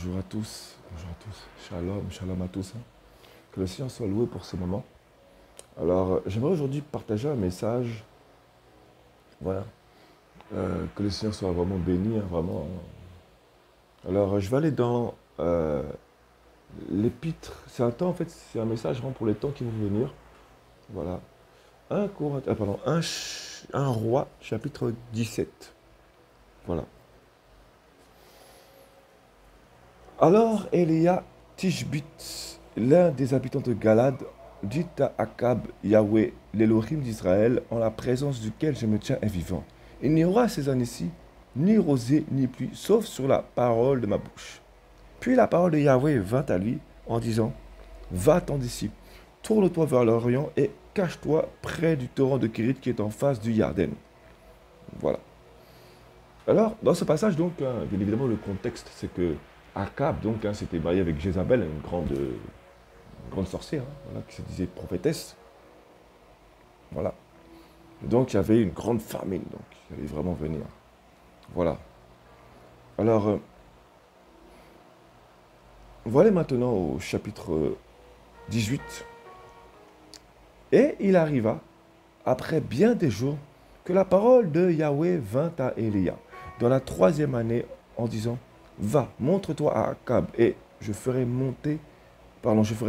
Bonjour à tous, bonjour à tous. Shalom, shalom à tous, hein. Que le Seigneur soit loué pour ce moment. Alors, j'aimerais aujourd'hui partager un message, voilà, que le Seigneur soit vraiment béni, hein, vraiment. Alors, je vais aller dans l'épître. C'est un temps, en fait, c'est un message vraiment pour les temps qui vont venir. Voilà. Pardon, 1 roi, chapitre 17. Voilà. Alors Élia Tishbite, l'un des habitants de Galad, dit à Akab, Yahweh, l'Élohim d'Israël, en la présence duquel je me tiens est vivant. Il n'y aura ces années-ci ni rosée ni pluie, sauf sur la parole de ma bouche. Puis la parole de Yahweh vint à lui en disant, va-t'en d'ici, tourne-toi vers l'Orient et cache-toi près du torrent de Kérit qui est en face du Yarden. Voilà. Alors, dans ce passage, donc, hein, bien évidemment, le contexte, c'est que Akab, donc, hein, s'était marié avec Jézabel, une grande sorcière, hein, voilà, qui se disait prophétesse. Voilà. Et donc, il y avait une grande famine, donc, qui allait vraiment venir. Voilà. Alors, voilà maintenant au chapitre 18. Et il arriva, après bien des jours, que la parole de Yahweh vint à Élia, dans la 3e année, en disant, va, montre-toi à Akab, et je ferai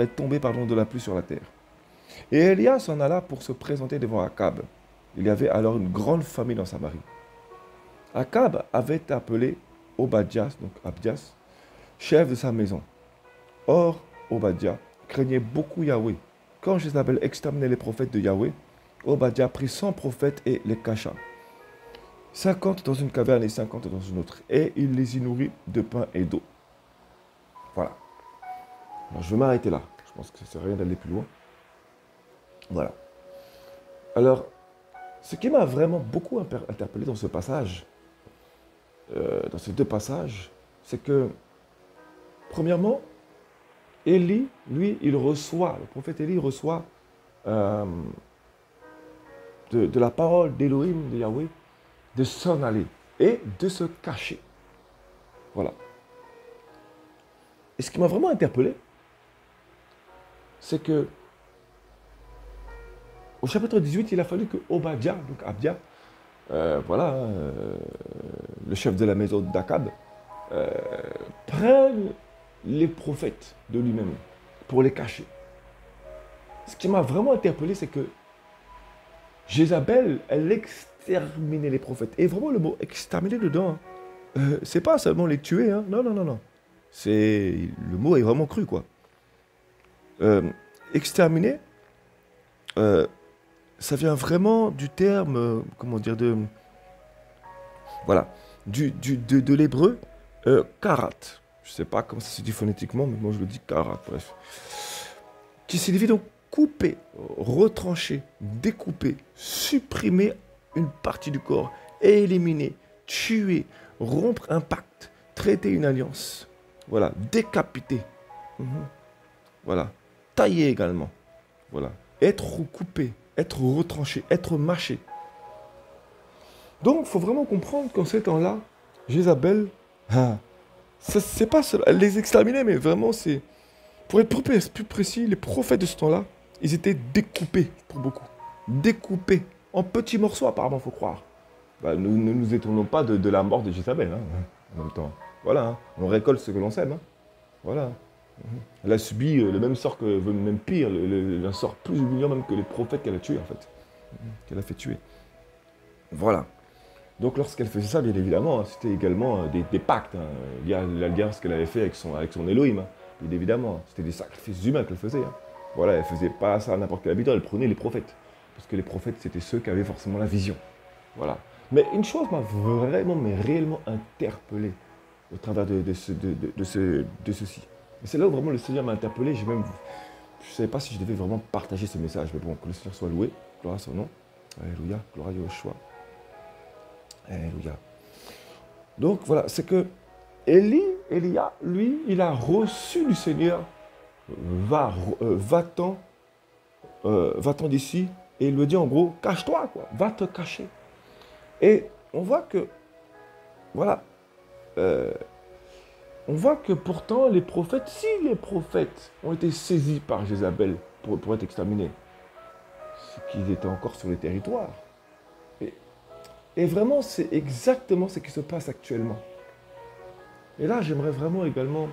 tomber de la pluie sur la terre. Et Élia s'en alla pour se présenter devant Akab. Il y avait alors une grande famine en Samarie. Akab avait appelé Obadias, donc Abdias, chef de sa maison. Or, Obadiah craignait beaucoup Yahweh. Quand Jézabel exterminait les prophètes de Yahweh, Obadiah prit 100 prophètes et les cacha. 50 dans une caverne et 50 dans une autre. Et il les y nourrit de pain et d'eau. Voilà. Alors, je vais m'arrêter là. Je pense que ça ne sert à rien d'aller plus loin. Voilà. Alors, ce qui m'a vraiment beaucoup interpellé dans ce passage, dans ces deux passages, c'est que, premièrement, Élie, lui, le prophète Élie reçoit euh, de la parole d'Élohim, de Yahweh, de s'en aller et de se cacher. Voilà. Et ce qui m'a vraiment interpellé, c'est que au chapitre 18, il a fallu que Obadiah, donc Abdia, le chef de la maison d'Akab, euh, prenne les prophètes de lui-même pour les cacher. Ce qui m'a vraiment interpellé, c'est que Jézabel, elle exterminait les prophètes. Et vraiment, le mot exterminer dedans, hein, c'est pas seulement les tuer, hein. Non, non, non, non. Le mot est vraiment cru, quoi. Euh, exterminer, euh, ça vient vraiment du terme, comment dire, voilà, de l'hébreu, karat. Je sais pas comment ça se dit phonétiquement, mais moi je le dis karat, bref. Qui signifie donc couper, retrancher, découper, supprimer une partie du corps, éliminer, tuer, rompre un pacte, traiter une alliance. Voilà, décapiter. Mhm. Voilà, tailler également. Voilà, être coupé, être retranché, être mâché. Donc, il faut vraiment comprendre qu'en ces temps-là, Jézabel, ah, c'est pas seul, elle les exterminait, mais vraiment, c'est. Pour être plus précis, les prophètes de ce temps-là, ils étaient découpés pour beaucoup. Découpés en petits morceaux, apparemment, il faut croire. Bah, nous ne nous étonnons pas de la mort de Jézabel, hein, en même temps. Voilà, hein, on récolte ce que l'on sème. Hein. Voilà. Elle a subi le même sort que, même pire, un sort plus humiliant même que les prophètes qu'elle a tués, en fait. Qu'elle a fait tuer. Voilà. Donc lorsqu'elle faisait ça, bien évidemment, hein, c'était également des pactes, hein, liés à l'alliance qu'elle avait fait avec son Elohim. Hein, bien évidemment, c'était des sacrifices humains qu'elle faisait. Hein. Voilà, elle faisait pas ça à n'importe quel habitant, elle prenait les prophètes. Parce que les prophètes, c'était ceux qui avaient forcément la vision. Voilà. Mais une chose m'a vraiment, mais réellement interpellé au travers de ceci. Et c'est là où vraiment le Seigneur m'a interpellé. Je ne savais pas si je devais vraiment partager ce message. Mais bon, que le Seigneur soit loué. Gloire à son nom. Alléluia. Gloire à Yeshua. Alléluia. Donc voilà, c'est que Élia, lui, il a reçu du Seigneur. Va-t'en d'ici. Et il lui dit en gros, cache-toi, quoi. Va te cacher. Et on voit que, voilà, on voit que pourtant les prophètes, si les prophètes ont été saisis par Jézabel pour être exterminés, c'est qu'ils étaient encore sur le territoire. Et, et vraiment, c'est exactement ce qui se passe actuellement. Et là, j'aimerais vraiment également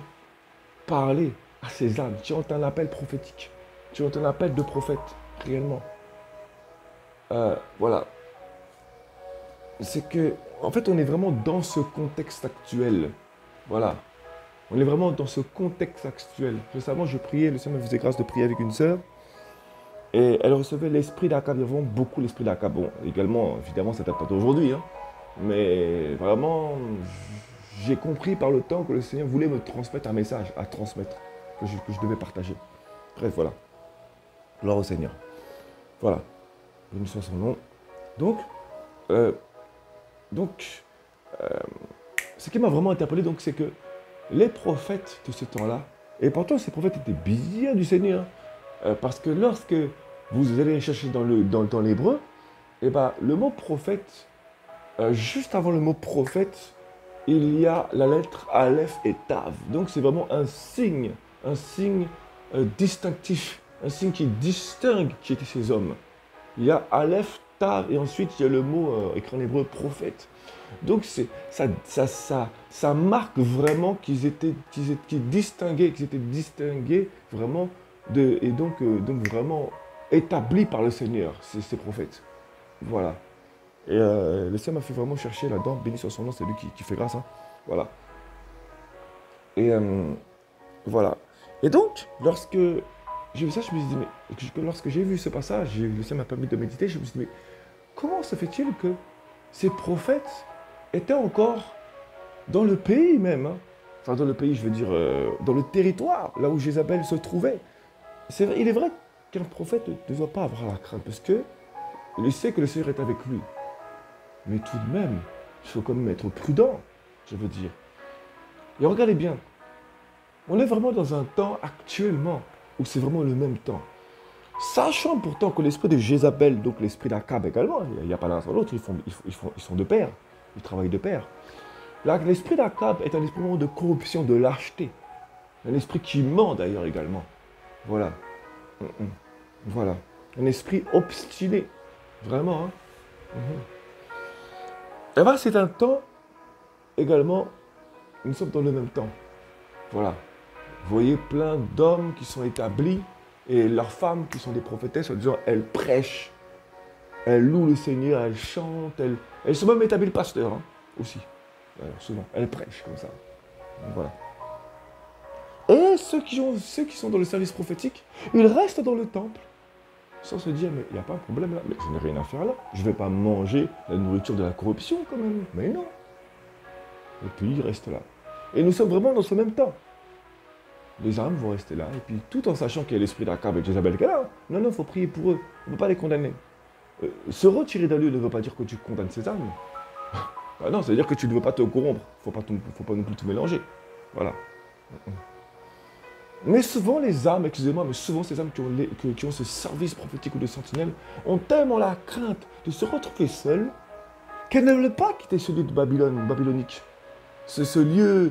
parler à ces âmes qui ont un appel prophétique, qui ont un appel de prophète, réellement. Voilà. C'est que, en fait, on est vraiment dans ce contexte actuel. Voilà. On est vraiment dans ce contexte actuel. Récemment, je priais, le Seigneur me faisait grâce de prier avec une sœur. Et elle recevait l'esprit d'Akab. Il y a vraiment beaucoup l'esprit d'Akab. Bon, également, évidemment, ça date pas d'aujourd'hui. Hein. Mais vraiment, j'ai compris par le temps que le Seigneur voulait me transmettre un message à transmettre, que je devais partager. Bref, voilà. Gloire au Seigneur. Voilà. Béni soit son nom. Donc, euh, donc ce qui m'a vraiment interpellé, donc, c'est que les prophètes de ce temps-là, et pourtant ces prophètes étaient bien du Seigneur, parce que lorsque vous allez chercher dans l'hébreu, eh ben, le mot prophète, juste avant le mot prophète, il y a la lettre Aleph et Tav. Donc c'est vraiment un signe distinctif, un signe qui distingue qui étaient ces hommes. Il y a Aleph, Tav, et ensuite il y a le mot écrit en hébreu prophète. Donc ça marque vraiment qu'ils étaient distingués vraiment et donc vraiment établis par le Seigneur, ces prophètes. Voilà. Et le Seigneur m'a fait vraiment chercher là-dedans. Béni soit son nom, c'est lui qui fait grâce. Hein. Voilà. Et voilà. Et donc, lorsque j'ai vu ça, je me suis dit, mais lorsque j'ai vu ce passage, le Seigneur m'a permis de méditer, je me suis dit, mais comment se fait-il que ces prophètes étaient encore dans le pays même, hein. Enfin dans le pays, je veux dire, dans le territoire, là où Jézabel se trouvait. Il est vrai qu'un prophète ne doit pas avoir la crainte, parce que il sait que le Seigneur est avec lui. Mais tout de même, il faut quand même être prudent, je veux dire. Et regardez bien, on est vraiment dans un temps actuellement où c'est vraiment le même temps. Sachant pourtant que l'esprit de Jézabel, donc l'esprit d'Akab également, il n'y a pas l'un sans l'autre, ils sont de pair, ils travaillent de pair. L'esprit d'Akab est un esprit de corruption, de lâcheté. Un esprit qui ment d'ailleurs également. Voilà. Voilà. Un esprit obstiné. Vraiment. Hein. Et bien, c'est un temps également, nous sommes dans le même temps. Voilà. Vous voyez plein d'hommes qui sont établis et leurs femmes qui sont des prophétesses en disant elles prêchent, elles louent le Seigneur, elles chantent, elles sont même établies pasteurs hein, aussi. Alors, souvent, elles prêchent comme ça. Donc, voilà. Et ceux qui sont dans le service prophétique, ils restent dans le temple sans se dire, mais il n'y a pas un problème là, mais je n'ai rien à faire là, je ne vais pas manger la nourriture de la corruption quand même, mais non. Et puis ils restent là. Et nous sommes vraiment dans ce même temps. Les âmes vont rester là, et puis tout en sachant qu'il y a l'esprit d'Akab et de Jézabel qui est là, non, il faut prier pour eux, on ne peut pas les condamner. Se retirer d'un lieu ne veut pas dire que tu condamnes ces âmes. Ah non, ça veut dire que tu ne veux pas te corrompre, il ne faut pas non plus te mélanger. Voilà. Mais souvent les âmes, excusez-moi, mais souvent ces âmes qui ont ce service prophétique ou de sentinelle ont tellement la crainte de se retrouver seules qu'elles ne veulent pas quitter ce lieu de babylonique. Ce lieu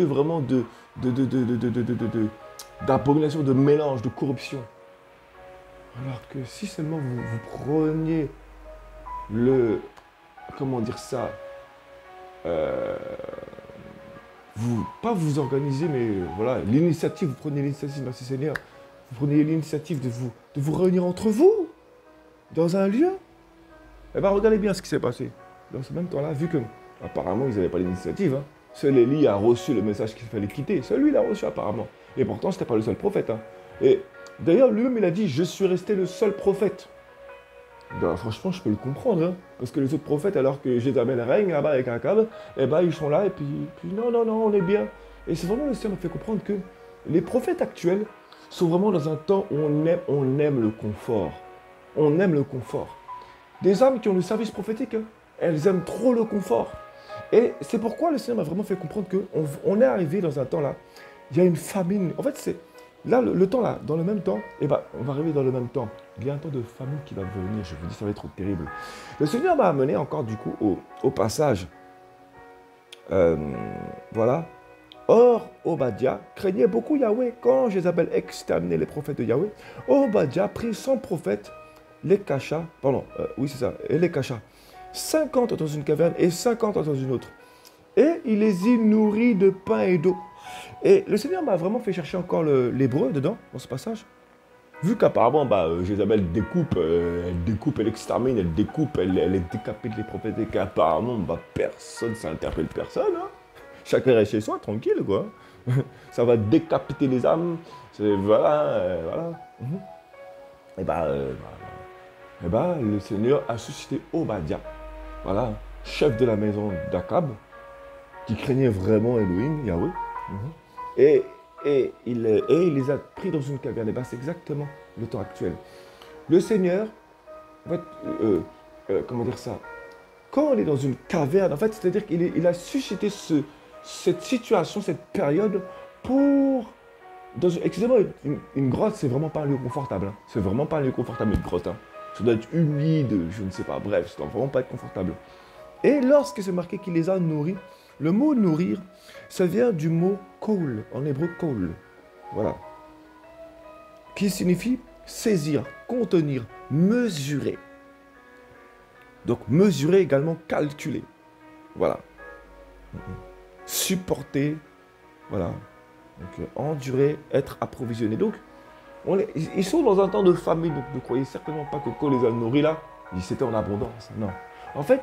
vraiment d'abomination, de mélange, de corruption. Alors que si seulement vous preniez comment dire ça, pas vous organiser, mais voilà, l'initiative, vous prenez l'initiative, merci Seigneur, vous prenez l'initiative de vous réunir entre vous, dans un lieu. Eh bien, regardez bien ce qui s'est passé. Dans ce même temps-là, vu que, apparemment, ils n'avaient pas l'initiative, hein. Seul Élie a reçu le message qu'il fallait quitter. Seul lui, il a reçu apparemment. Et pourtant, ce n'était pas le seul prophète. Hein. Et d'ailleurs, lui-même, il a dit, je suis resté le seul prophète. Ben, franchement, je peux le comprendre. Hein. Parce que les autres prophètes, alors que Jézabel règne là-bas avec Akab, eh ben, ils sont là et puis non, on est bien. Et c'est vraiment le Seigneur m'a fait comprendre que les prophètes actuels sont vraiment dans un temps où on aime le confort. On aime le confort. Des âmes qui ont le service prophétique, hein, elles aiment trop le confort. Et c'est pourquoi le Seigneur m'a vraiment fait comprendre qu'on est arrivé dans un temps là, il y a une famine. En fait, c'est là, le temps là, dans le même temps, eh ben, on va arriver dans le même temps. Il y a un temps de famine qui va venir, je vous dis, ça va être terrible. Le Seigneur m'a amené encore du coup au passage, voilà, Or, Obadiah craignait beaucoup Yahweh. Quand Jézabel exterminait les prophètes de Yahweh, Obadiah prit 100 prophètes, les cacha, pardon, oui c'est ça, et les cacha. 50 dans une caverne et 50 dans une autre. Et il les y nourrit de pain et d'eau. Et le Seigneur m'a vraiment fait chercher encore l'hébreu dedans, dans ce passage. Vu qu'apparemment, Jézabel découpe, elle extermine, elle découpe, elle décapite les prophètes, et qu'apparemment, personne, ça interpelle personne. Hein. Chacun reste chez soi, tranquille, quoi. Ça va décapiter les âmes. Voilà, voilà. Le Seigneur a suscité Obadiah, voilà, chef de la maison d'Akab, qui craignait vraiment Elohim, Yahweh. Et il les a pris dans une caverne. Et c'est exactement le temps actuel. Le Seigneur, en fait, comment dire ça? Quand on est dans une caverne, en fait, c'est-à-dire qu'il a suscité cette situation, cette période pour... Excusez-moi, une grotte, c'est vraiment pas un lieu confortable. Hein. C'est vraiment pas un lieu confortable, une grotte. Hein. Ça doit être humide, je ne sais pas. Bref, ça doit vraiment pas être confortable. Et lorsque c'est marqué qu'il les a nourris, le mot nourrir, ça vient du mot koul, en hébreu koul. Voilà. Qui signifie saisir, contenir, mesurer. Donc mesurer également calculer. Voilà. Supporter. Voilà. Donc endurer, être approvisionné. Donc ils sont dans un temps de famine. Donc ne croyez certainement pas que quand les a nourris là, c'était en abondance. Non. En fait,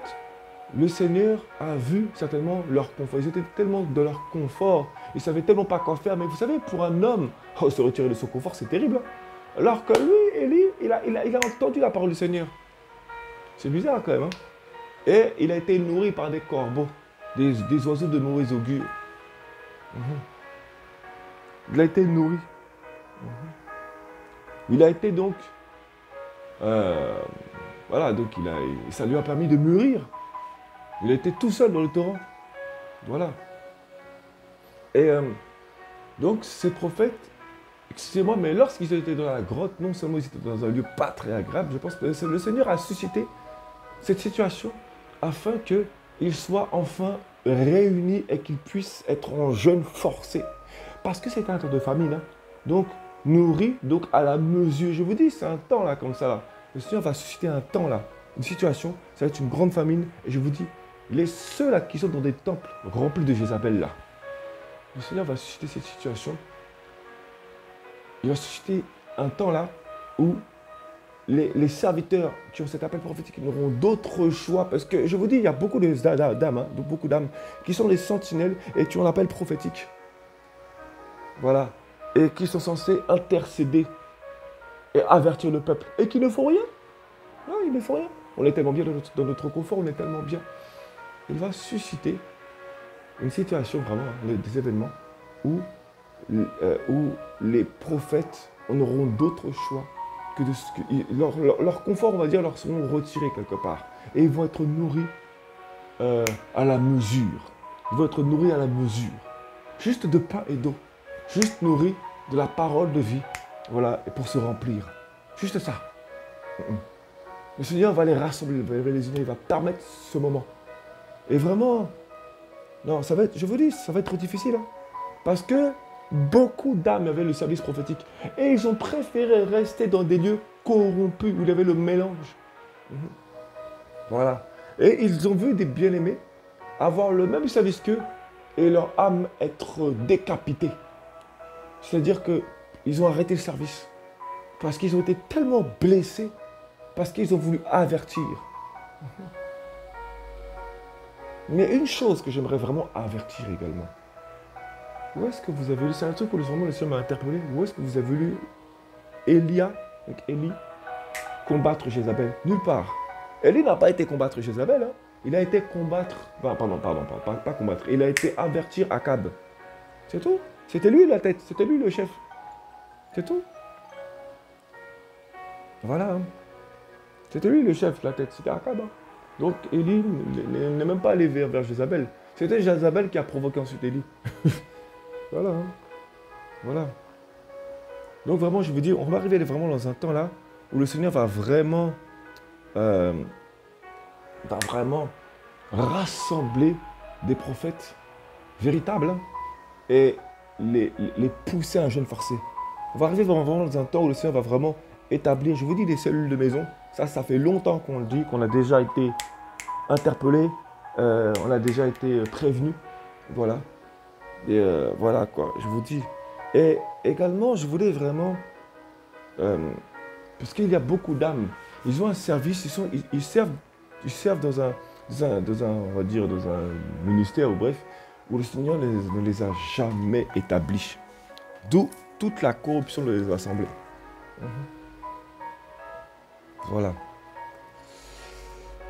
le Seigneur a vu certainement leur confort. Ils étaient tellement dans leur confort. Ils ne savaient tellement pas quoi faire. Mais vous savez, pour un homme, se retirer de son confort, c'est terrible. Hein. Alors que lui, Élie, il a entendu la parole du Seigneur. C'est bizarre quand même. Hein. Et il a été nourri par des corbeaux, des oiseaux de mauvais augure. Il a été nourri. Il a été donc... voilà, donc ça lui a permis de mûrir. Il était tout seul dans le torrent. Voilà. Et donc, ces prophètes, excusez-moi, mais lorsqu'ils étaient dans la grotte, non seulement ils étaient dans un lieu pas très agréable, je pense que le Seigneur a suscité cette situation afin qu'ils soient enfin réunis et qu'ils puissent être en jeûne forcé. Parce que c'est un temps de famine. Hein. Donc, nourris, donc à la mesure. Je vous dis, c'est un temps là, comme ça. Là. Le Seigneur va susciter un temps là, une situation, ça va être une grande famine. Et je vous dis, ceux là qui sont dans des temples remplis de Jézabel là, le Seigneur va susciter cette situation. Il va susciter un temps là où les serviteurs qui ont cet appel prophétique n'auront d'autre choix. Parce que je vous dis, il y a beaucoup d'âmes qui sont les sentinelles et qui ont l'appel prophétique. Voilà. Et qui sont censés intercéder et avertir le peuple. Et qui ne font rien. Non, ils ne font rien. On est tellement bien dans notre confort, on est tellement bien. Il va susciter une situation vraiment, des événements où les prophètes n'auront d'autre choix que leur confort, on va dire, leur seront retirés quelque part. Et ils vont être nourris à la mesure. Ils vont être nourris à la mesure. Juste de pain et d'eau. Juste nourris de la parole de vie. Voilà, et pour se remplir. Juste ça. Le Seigneur va les rassembler, va les unir, il va permettre ce moment. Et vraiment, non, ça va être, je vous dis, ça va être trop difficile. Hein, parce que beaucoup d'âmes avaient le service prophétique. Et ils ont préféré rester dans des lieux corrompus, où il y avait le mélange. Voilà. Et ils ont vu des bien-aimés avoir le même service qu'eux et leur âme être décapitée. C'est-à-dire qu'ils ont arrêté le service. Parce qu'ils ont été tellement blessés. Parce qu'ils ont voulu avertir. Mais une chose que j'aimerais vraiment avertir également. Où est-ce que vous avez lu, c'est un truc où vraiment le Seigneur m'a interpellé. Où est-ce que vous avez lu Élie, combattre Jézabel? Nulle part. Élie n'a pas été combattre Jézabel. Hein. Il a été combattre... pas combattre. Il a été avertir Akab. C'est tout. C'était lui la tête. C'était lui le chef. C'est tout. Voilà. Hein. C'était lui le chef, la tête. C'était Akab. Hein. Donc Élie n'est même pas allé vers Jézabel. C'était Jézabel qui a provoqué ensuite Élie. Voilà. Hein. Voilà. Donc vraiment, je veux dire, on va arriver vraiment dans un temps là où le Seigneur va vraiment rassembler des prophètes véritables. Hein. et les pousser à un jeûne forcé. On va arriver vraiment dans un temps où le Seigneur va vraiment établir, je vous dis, des cellules de maison. Ça fait longtemps qu'on le dit, qu'on a déjà été interpellé, on a déjà été prévenu. Voilà. Et voilà quoi, je vous dis. Et également, je voulais vraiment, parce qu'il y a beaucoup d'âmes, ils ont un service, ils servent on va dire, dans un ministère, ou bref, où le Seigneur ne les a jamais établis. D'où toute la corruption de les assemblées. Voilà.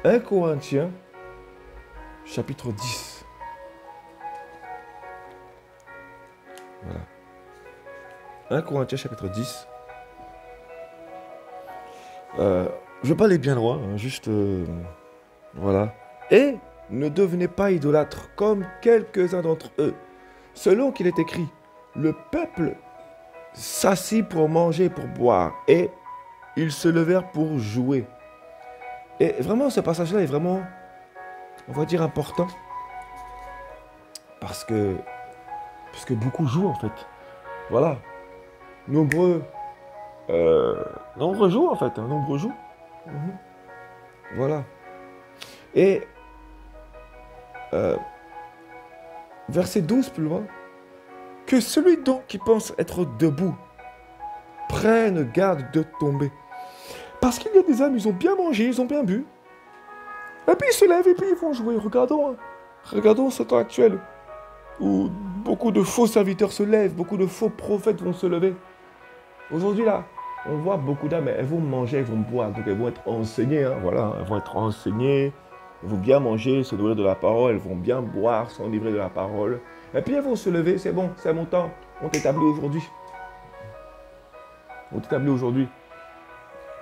1 Corinthiens, chapitre 10. Voilà. 1 Corinthiens, chapitre 10. Je vais pas aller bien loin, hein, juste... voilà. Et ne devenez pas idolâtres comme quelques-uns d'entre eux. Selon qu'il est écrit, le peuple s'assit pour manger et pour boire, et ils se levèrent pour jouer. Et vraiment, ce passage-là est vraiment, on va dire, important. Parce que beaucoup jouent, en fait. Voilà. Nombreux jouent, en fait. Hein, nombreux jouent. Voilà. Et verset 12 plus loin. Que celui donc qui pense être debout prenne garde de tomber. Parce qu'il y a des hommes, ils ont bien mangé, ils ont bien bu. Et puis ils se lèvent et puis ils vont jouer. Regardons, hein. Regardons ce temps actuel. Où beaucoup de faux serviteurs se lèvent, beaucoup de faux prophètes vont se lever. Aujourd'hui là, on voit beaucoup d'âmes, elles vont manger, elles vont boire, donc elles vont être enseignées, hein, voilà, elles vont être enseignées, elles vont bien manger, se nourrir de la parole, elles vont bien boire, s'enivrer de la parole. Et puis elles vont se lever, c'est bon, c'est mon temps, on t'établit aujourd'hui. On t'établit aujourd'hui.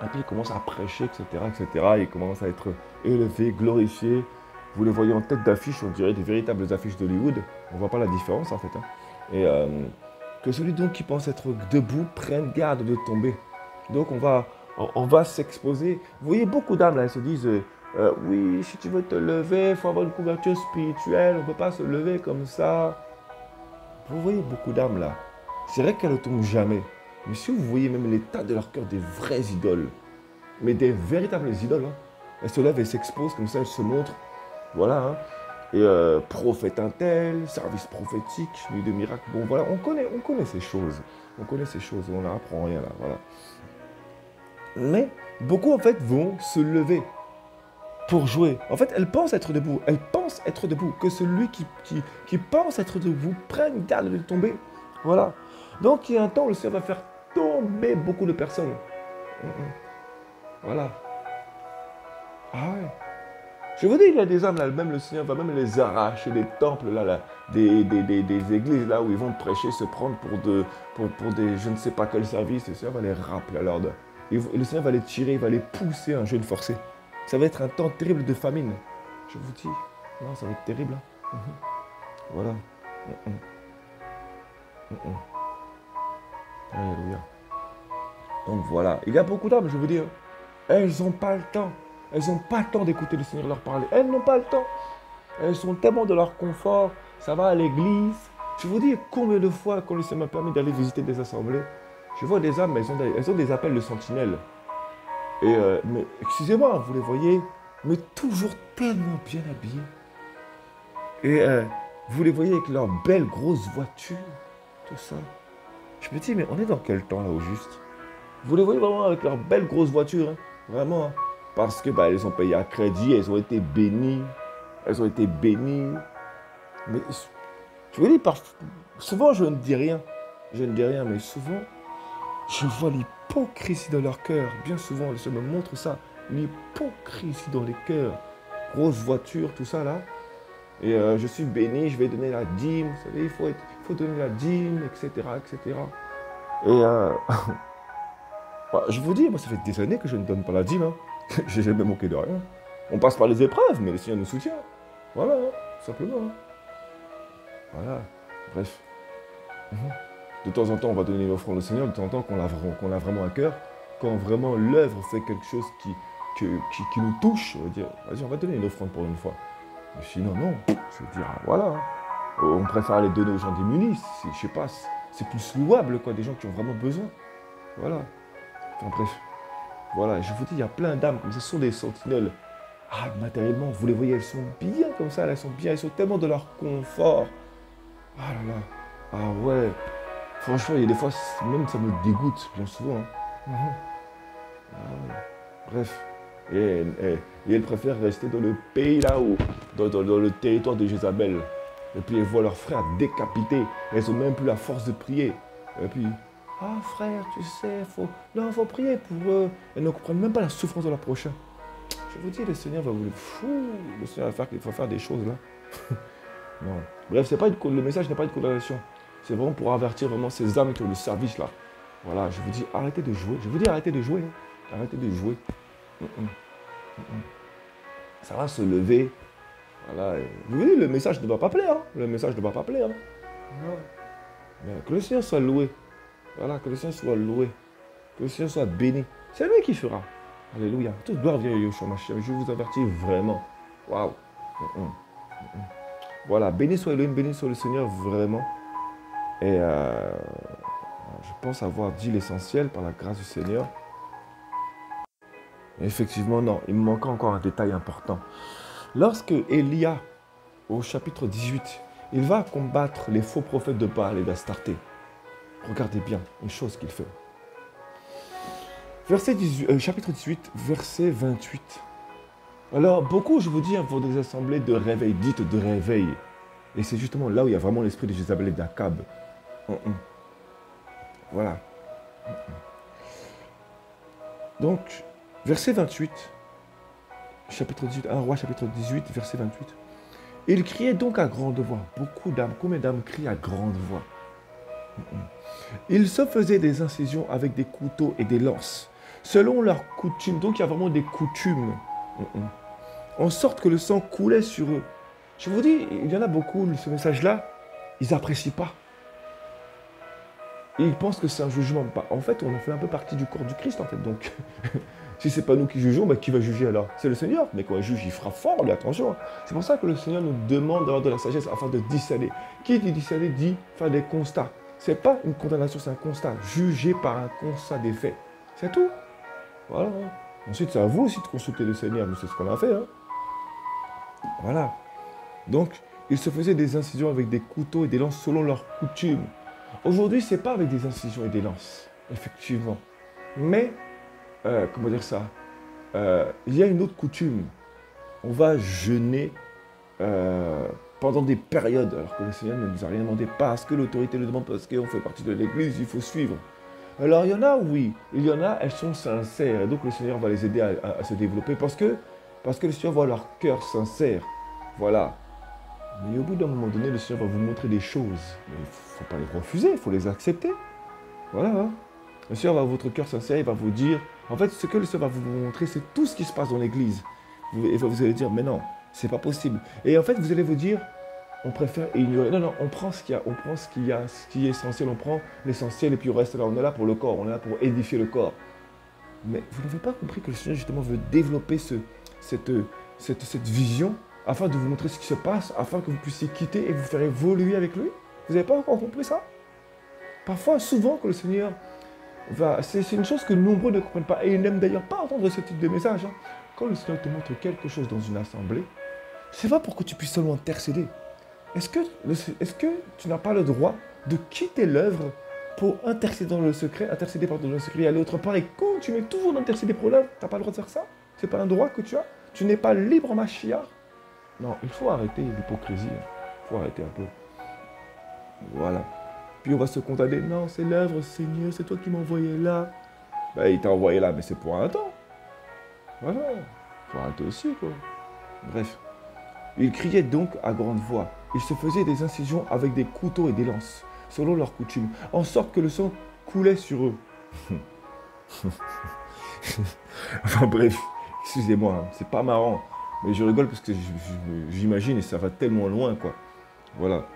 Et puis ils commencent à prêcher, etc., etc., ils commencent à être élevés, glorifiés. Vous les voyez en tête d'affiche, on dirait des véritables affiches d'Hollywood. On ne voit pas la différence en fait. Hein. Et que celui donc qui pense être debout prenne garde de tomber. Donc on va s'exposer. Vous voyez beaucoup d'âmes là, elles se disent oui, si tu veux te lever, il faut avoir une couverture spirituelle, on ne peut pas se lever comme ça. Vous voyez beaucoup d'âmes là. C'est vrai qu'elles ne tombent jamais. Mais si vous voyez même l'état de leur cœur des vraies idoles, mais des véritables idoles, hein, elles se lèvent et s'exposent comme ça, elles se montrent. Voilà, hein. Et prophète un tel, service prophétique, nuit de miracles. Bon, voilà, on connaît ces choses. On connaît ces choses, on n'apprend rien là, voilà. Mais beaucoup, en fait, vont se lever pour jouer. En fait, elles pensent être debout. Elles pensent être debout. Que celui qui pense être debout prenne garde de tomber. Voilà. Donc, il y a un temps où le Seigneur va faire tomber beaucoup de personnes. Voilà. Ah ouais. Je vous dis, il y a des âmes là, même le Seigneur va même les arracher des temples là, des églises là où ils vont prêcher, se prendre pour des je ne sais pas quel service. Le Seigneur va les rappeler à l'ordre. Et le Seigneur va les tirer, il va les pousser à un jeûne forcé. Ça va être un temps terrible de famine. Je vous dis, non, ça va être terrible. Hein. Voilà. Alléluia. Donc voilà, il y a beaucoup d'âmes, je veux dire. Elles n'ont pas le temps. Elles n'ont pas le temps d'écouter le Seigneur leur parler. Elles n'ont pas le temps. Elles sont tellement de leur confort. Ça va à l'église. Je vous dis combien de fois, quand le Seigneur m'a permis d'aller visiter des assemblées, je vois des âmes, elles ont des appels de sentinelles. Et, mais excusez-moi, vous les voyez, mais toujours tellement bien habillés. Et vous les voyez avec leurs belles grosses voitures, tout ça. Je me dis, mais on est dans quel temps là au juste? Vous les voyez vraiment avec leurs belles grosses voitures, hein, vraiment. Hein. Parce que elles ont payé à crédit, elles ont été bénies. Elles ont été bénies. Mais je vous dis, souvent je ne dis rien. Je ne dis rien, mais souvent, je vois l'hypocrisie dans leur cœur. Bien souvent, le Seigneur me montre ça. L'hypocrisie dans les cœurs. Grosse voiture, tout ça là. Et je suis béni, je vais donner la dîme. Vous savez, il faut donner la dîme, etc., etc. Et je vous dis, moi, ça fait des années que je ne donne pas la dîme. Hein. J'ai jamais manqué de rien. On passe par les épreuves, mais le Seigneur nous soutient. Voilà, hein, tout simplement. Hein. Voilà, bref. De temps en temps, on va donner une offrande au Seigneur, de temps en temps, qu'on a vraiment à cœur, quand vraiment l'œuvre fait quelque chose qui nous touche, on va dire, vas-y, on va donner une offrande pour une fois. Mais sinon, non, je veux dire, voilà. Hein. On préfère les donner aux gens démunis. Je sais pas, c'est plus louable, quoi, des gens qui ont vraiment besoin. Voilà. Enfin bref. Voilà, je vous dis, il y a plein d'âmes comme ça, ce sont des sentinelles. Ah, matériellement, vous les voyez, elles sont bien comme ça, elles sont bien, elles sont tellement de leur confort. Ah là là. Ah ouais. Franchement, il y a des fois, même ça me dégoûte, bien souvent. Hein. Mhm. Ah ouais. Bref. Et elles préfèrent rester dans le pays là-haut, dans le territoire de Jézabel. Et puis elles voient leurs frères décapités. Elles n'ont même plus la force de prier. Et puis, ah frère, tu sais, faut prier pour eux. Elles ne comprennent même pas la souffrance de leur prochain. Je vous dis, le Seigneur va vous le fou. Le Seigneur va faire qu'il faut faire des choses là. Non. Bref, le message n'est pas une condamnation. C'est vraiment pour avertir vraiment ces âmes qui ont le service là. Voilà, je vous dis, arrêtez de jouer. Je vous dis, arrêtez de jouer. Hein. Arrêtez de jouer. Ça va se lever. Voilà. Vous voyez, le message ne va pas plaire. Hein. Le message ne va pas plaire. Hein. Voilà. Mais que le Seigneur soit loué. Voilà, que le Seigneur soit loué. Que le Seigneur soit béni. C'est lui qui fera. Alléluia. Toute gloire vient à Yeshua Mashiach. Je vous avertis vraiment. Waouh. Voilà, béni soit Elohim, béni soit le Seigneur vraiment. Et je pense avoir dit l'essentiel par la grâce du Seigneur. Effectivement, non, il me manque encore un détail important. Lorsque Élia, au chapitre 18, il va combattre les faux prophètes de Baal et d'Astarté. Regardez bien une chose qu'il fait. Chapitre 18, verset 28. Alors, beaucoup, je vous dis, vont des assemblées de réveil, dites de réveil. Et c'est justement là où il y a vraiment l'esprit de Jézabel et d'Akab. Voilà. Donc, verset 28, chapitre 18, 1 roi chapitre 18, verset 28. Il criait donc à grande voix. Beaucoup d'âmes, combien d'âmes crient à grande voix? Ils se faisaient des incisions avec des couteaux et des lances, selon leurs coutumes. Donc, il y a vraiment des coutumes. En sorte que le sang coulait sur eux. Je vous dis, il y en a beaucoup, ce message-là, ils n'apprécient pas. Et ils pensent que c'est un jugement. En fait, on fait un peu partie du corps du Christ, en fait. Donc, si ce n'est pas nous qui jugeons, qui va juger alors? C'est le Seigneur. Mais quand il juge, il fera fort, lui, attention. C'est pour ça que le Seigneur nous demande d'avoir de la sagesse afin de discerner. Qui dit discerner dit faire des constats. Ce n'est pas une condamnation, c'est un constat. Juger par un constat des faits. C'est tout. Voilà. Ensuite, c'est à vous aussi de consulter le Seigneur. Nous, c'est ce qu'on a fait. Hein. Voilà. Donc, ils se faisaient des incisions avec des couteaux et des lances selon leurs coutumes. Aujourd'hui, ce n'est pas avec des incisions et des lances, effectivement. Mais, comment dire ça, il y a une autre coutume. On va jeûner pendant des périodes, alors que le Seigneur ne nous a rien demandé, parce que l'autorité le demande, parce qu'on fait partie de l'Église, il faut suivre. Alors, il y en a, oui. Il y en a, elles sont sincères. Et donc, le Seigneur va les aider à se développer parce que le Seigneur voit leur cœur sincère. Voilà. Mais au bout d'un moment donné, le Seigneur va vous montrer des choses. Mais il ne faut pas les refuser, il faut les accepter. Voilà. Hein. Le Seigneur va votre cœur sincère, il va vous dire... En fait, ce que le Seigneur va vous montrer, c'est tout ce qui se passe dans l'Église. Et vous allez dire, mais non, c'est pas possible. Et en fait, vous allez vous dire, on préfère ignorer. Non, non, on prend ce qu'il y a, ce qui est essentiel, on prend l'essentiel et puis on reste là. On est là pour le corps, on est là pour édifier le corps. Mais vous n'avez pas compris que le Seigneur, justement, veut développer cette vision afin de vous montrer ce qui se passe, afin que vous puissiez quitter et vous faire évoluer avec lui. Vous n'avez pas encore compris ça? Parfois, souvent, que le Seigneur va... C'est une chose que nombreux ne comprennent pas. Et ils n'aiment d'ailleurs pas entendre ce type de message. Hein. Quand le Seigneur te montre quelque chose dans une assemblée, c'est pas pour que tu puisses seulement intercéder. Est-ce que tu n'as pas le droit de quitter l'œuvre pour intercéder dans le secret, et aller autre part et continuer toujours d'intercéder pour l'œuvre? Tu n'as pas le droit de faire ça? C'est pas un droit que tu as? Tu n'es pas libre en Mashiach? Non, il faut arrêter l'hypocrisie. Il faut arrêter un peu. Voilà. Puis on va se condamner. Non, c'est l'œuvre, Seigneur, c'est toi qui m'as envoyé là. Ben, il t'a envoyé là, mais c'est pour un temps. Voilà. Il faut arrêter aussi, quoi. Bref. Ils criaient donc à grande voix. Ils se faisaient des incisions avec des couteaux et des lances, selon leur coutume, en sorte que le sang coulait sur eux. Enfin bref, excusez-moi, hein, c'est pas marrant. Mais je rigole parce que j'imagine et ça va tellement loin, quoi. Voilà.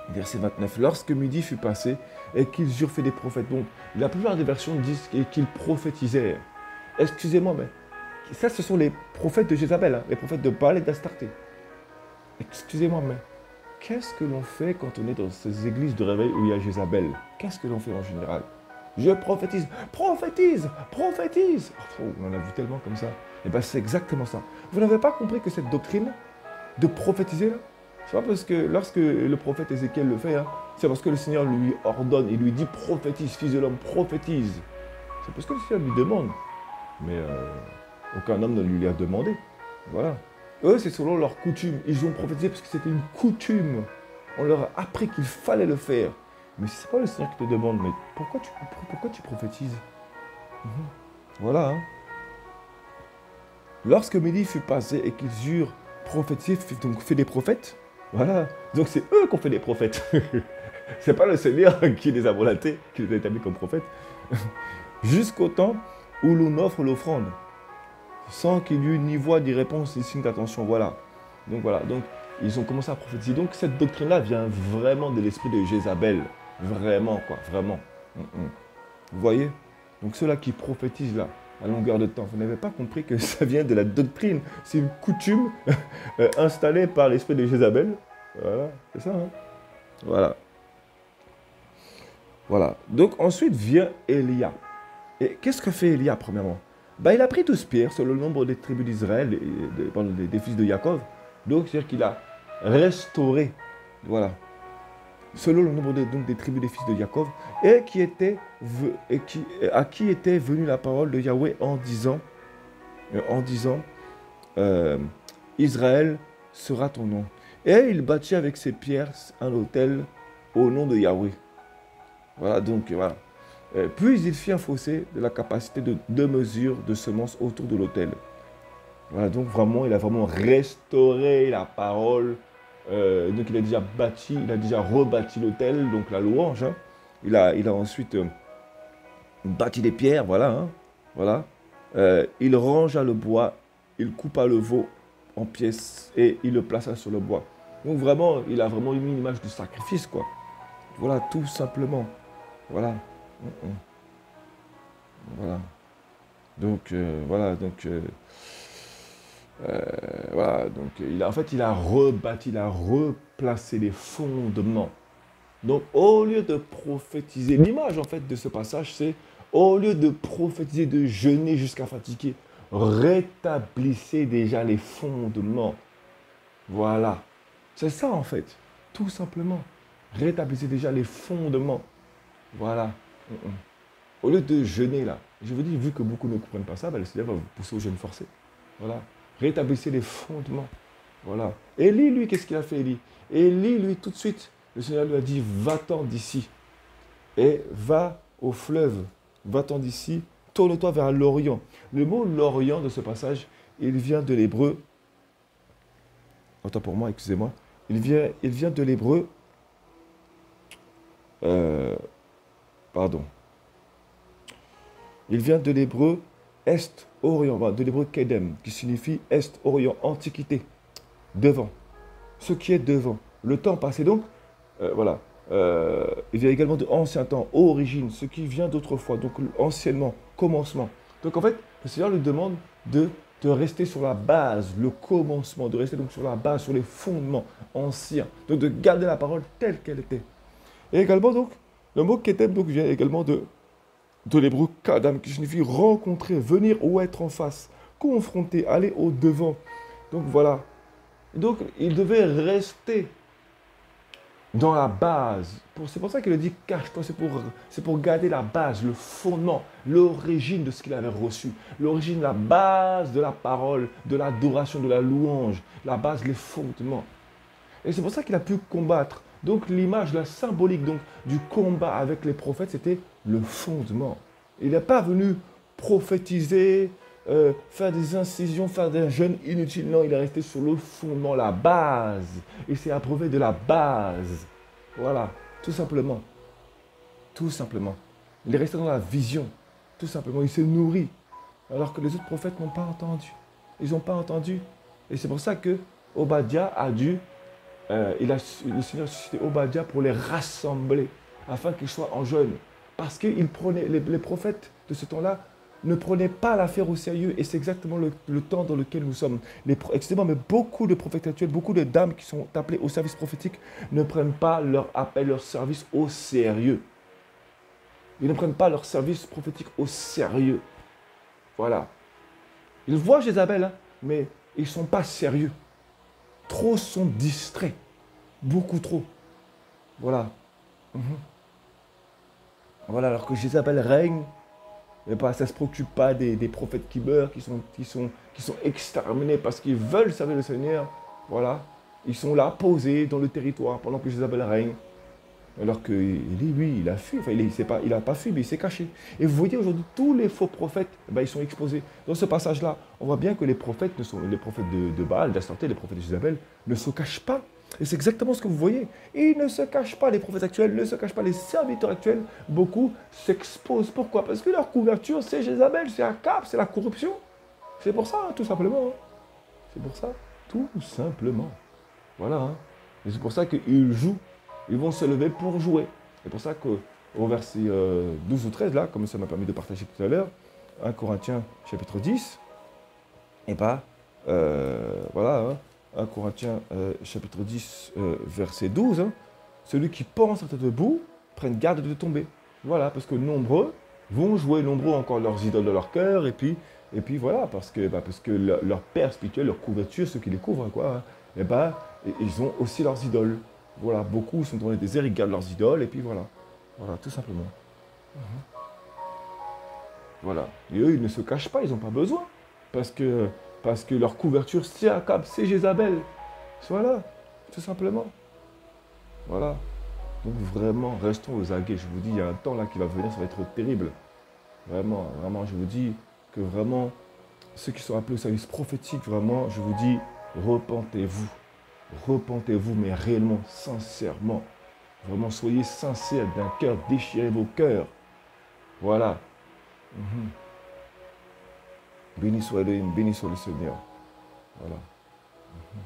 Verset 29. Lorsque midi fut passé et qu'ils eurent fait des prophètes. Donc, la plupart des versions disent qu'ils prophétisèrent. Excusez-moi, mais ça, ce sont les prophètes de Jézabel, hein, les prophètes de Baal et d'Astarté. Excusez-moi, mais qu'est-ce que l'on fait quand on est dans ces églises de réveil où il y a Jézabel? Qu'est-ce que l'on fait en général? Je prophétise, prophétise, prophétise. Oh, on en a vu tellement comme ça. Et bien c'est exactement ça. Vous n'avez pas compris que cette doctrine de prophétiser, là, c'est pas parce que lorsque le prophète Ézéchiel le fait, hein, c'est parce que le Seigneur lui ordonne, il lui dit prophétise, fils de l'homme, prophétise. C'est parce que le Seigneur lui demande. Mais aucun homme ne lui a demandé. Voilà. Eux, c'est selon leur coutume. Ils ont prophétisé parce que c'était une coutume. On leur a appris qu'il fallait le faire. Mais ce n'est pas le Seigneur qui te demande, mais pourquoi tu prophétises? Mhm. Voilà. Hein. Lorsque Mélie fut passé et qu'ils eurent prophétisé, donc fait des prophètes, voilà. Donc c'est eux qui ont fait des prophètes. C'est pas le Seigneur qui les a volatés, qui les a établis comme prophètes. Jusqu'au temps où l'on offre l'offrande, sans qu'il y eût ni voix, ni réponse, ni signe d'attention. Voilà. Donc, ils ont commencé à prophétiser. Donc, cette doctrine-là vient vraiment de l'esprit de Jézabel. Vraiment, quoi. Vraiment. Vous voyez? Donc, ceux-là qui prophétisent, là, à longueur de temps, vous n'avez pas compris que ça vient de la doctrine. C'est une coutume installée par l'esprit de Jézabel. Voilà. C'est ça, hein? Voilà. Voilà. Donc, ensuite vient Élia. Et qu'est-ce que fait Élia, premièrement? Ben, il a pris 12 pierres selon le nombre des tribus d'Israël, des fils de Jacob. Donc, c'est-à-dire qu'il a restauré, voilà, selon le nombre des tribus des fils de Jacob, et à qui était venue la parole de Yahweh en disant, Israël sera ton nom. Et il bâtit avec ses pierres un autel au nom de Yahweh. Voilà, donc, voilà. Puis il fit un fossé de la capacité de 2 mesures de semences autour de l'autel. Voilà, donc vraiment, il a vraiment restauré la parole. Donc il a déjà bâti, il a déjà rebâti l'autel, donc la louange. Hein. Il a ensuite bâti des pierres, voilà. Hein, voilà. Il rangea le bois, il coupa le veau en pièces et il le plaça sur le bois. Donc vraiment, il a vraiment mis une image de sacrifice, quoi. Voilà, tout simplement. Voilà. Voilà. Donc, il a rebâti, il a replacé les fondements. Donc, au lieu de prophétiser, l'image en fait de ce passage, c'est au lieu de prophétiser, de jeûner jusqu'à fatiguer, rétablissez déjà les fondements. Voilà. C'est ça en fait, tout simplement. Rétablissez déjà les fondements. Voilà. Au lieu de jeûner là, je vous dis, vu que beaucoup ne comprennent pas ça, ben, le Seigneur va vous pousser au jeûne forcé. Voilà. Rétablissez les fondements. Voilà. Élie, lui, qu'est-ce qu'il a fait, Élie? Élie, lui, tout de suite, le Seigneur lui a dit, va-t'en d'ici. Et va au fleuve. Va-t'en d'ici. Tourne-toi vers l'Orient. Le mot l'Orient de ce passage, il vient de l'hébreu. Autant pour moi, excusez-moi. Il vient de l'hébreu. Pardon. Il vient de l'hébreu Est-Orient, de l'hébreu Kedem, qui signifie Est-Orient, Antiquité, devant. Ce qui est devant. Le temps passé, donc, voilà. Il vient également de ancien temps, origine, ce qui vient d'autrefois, donc anciennement, commencement. Donc en fait, le Seigneur lui demande de rester sur la base, le commencement, de rester donc sur la base, sur les fondements anciens, donc de garder la parole telle qu'elle était. Et également donc, le mot Kedem donc vient également de l'hébreu kadam, qui signifie rencontrer, venir ou être en face, confronter, aller au devant. Donc voilà. Donc il devait rester dans la base. C'est pour ça qu'il a dit cache-toi, c'est pour garder la base, le fondement, l'origine de ce qu'il avait reçu. L'origine, la base de la parole, de l'adoration, de la louange, la base, les fondements. Et c'est pour ça qu'il a pu combattre. Donc l'image, la symbolique donc, du combat avec les prophètes, c'était le fondement. Il n'est pas venu prophétiser, faire des incisions, faire des jeûnes inutiles. Non, il est resté sur le fondement, la base. Il s'est approuvé de la base. Voilà, tout simplement. Tout simplement. Il est resté dans la vision. Tout simplement, il s'est nourri. Alors que les autres prophètes n'ont pas entendu. Ils n'ont pas entendu. Et c'est pour ça que Obadiah a dû... le Seigneur a suscité Obadiah pour les rassembler, afin qu'ils soient en jeûne. Parce qu'ils prenaient, les prophètes de ce temps-là Ne prenez pas l'affaire au sérieux. Et c'est exactement le temps dans lequel nous sommes. Excusez-moi, mais beaucoup de prophètes actuels, beaucoup de dames qui sont appelées au service prophétique ne prennent pas leur appel, leur service au sérieux. Ils ne prennent pas leur service prophétique au sérieux. Voilà. Ils voient Jézabel, hein, mais ils ne sont pas sérieux. Trop sont distraits. Beaucoup trop. Voilà. Mhm. Voilà, alors que Jézabel règne, et bah, ça ne se préoccupe pas des prophètes qui meurent, qui sont exterminés parce qu'ils veulent servir le Seigneur. Voilà. Ils sont là, posés dans le territoire pendant que Jézabel règne. Alors que lui, il a fui. Enfin, il n'a pas fui, mais il s'est caché. Et vous voyez aujourd'hui, tous les faux prophètes, ben, ils sont exposés. Dans ce passage-là, on voit bien que les prophètes, les prophètes de Baal, d'Astarté, les prophètes de Jézabel, ne se cachent pas. Et c'est exactement ce que vous voyez. Ils ne se cachent pas, les prophètes actuels, ne se cachent pas, les serviteurs actuels. Beaucoup s'exposent. Pourquoi? Parce que leur couverture, c'est Jézabel, c'est Akab, c'est la corruption. C'est pour ça, hein, tout simplement. Hein. C'est pour ça, tout simplement. Voilà. Hein. Et c'est pour ça qu'ils jouent. Ils vont se lever pour jouer. C'est pour ça qu'au verset 12 ou 13, là, comme ça m'a permis de partager tout à l'heure, 1 Corinthiens chapitre 10, et bien, voilà, hein, 1 Corinthiens chapitre 10, verset 12, hein, celui qui pense être debout, prenne garde de tomber. Voilà, parce que nombreux vont jouer, nombreux encore leurs idoles de leur cœur, et puis voilà, parce que leur père spirituel, leur couverture, ceux qui les couvrent, quoi, hein, et ben, ils ont aussi leurs idoles. Voilà, beaucoup sont dans les déserts, ils gardent leurs idoles, et puis voilà. Voilà, tout simplement. Voilà. Et eux, ils ne se cachent pas, ils n'ont pas besoin. Parce que leur couverture, c'est Akab, c'est Jézabel. Voilà, tout simplement. Voilà. Donc vraiment, restons aux aguets. Je vous dis, il y a un temps là qui va venir, ça va être terrible. Vraiment, vraiment, je vous dis que vraiment, ceux qui sont appelés au service prophétique, vraiment, je vous dis, repentez-vous. Repentez-vous, mais réellement, sincèrement. Vraiment, soyez sincères d'un cœur, déchirez vos cœurs. Voilà. Mhm. Béni soit Elohim, béni soit le Seigneur. Voilà. Mhm.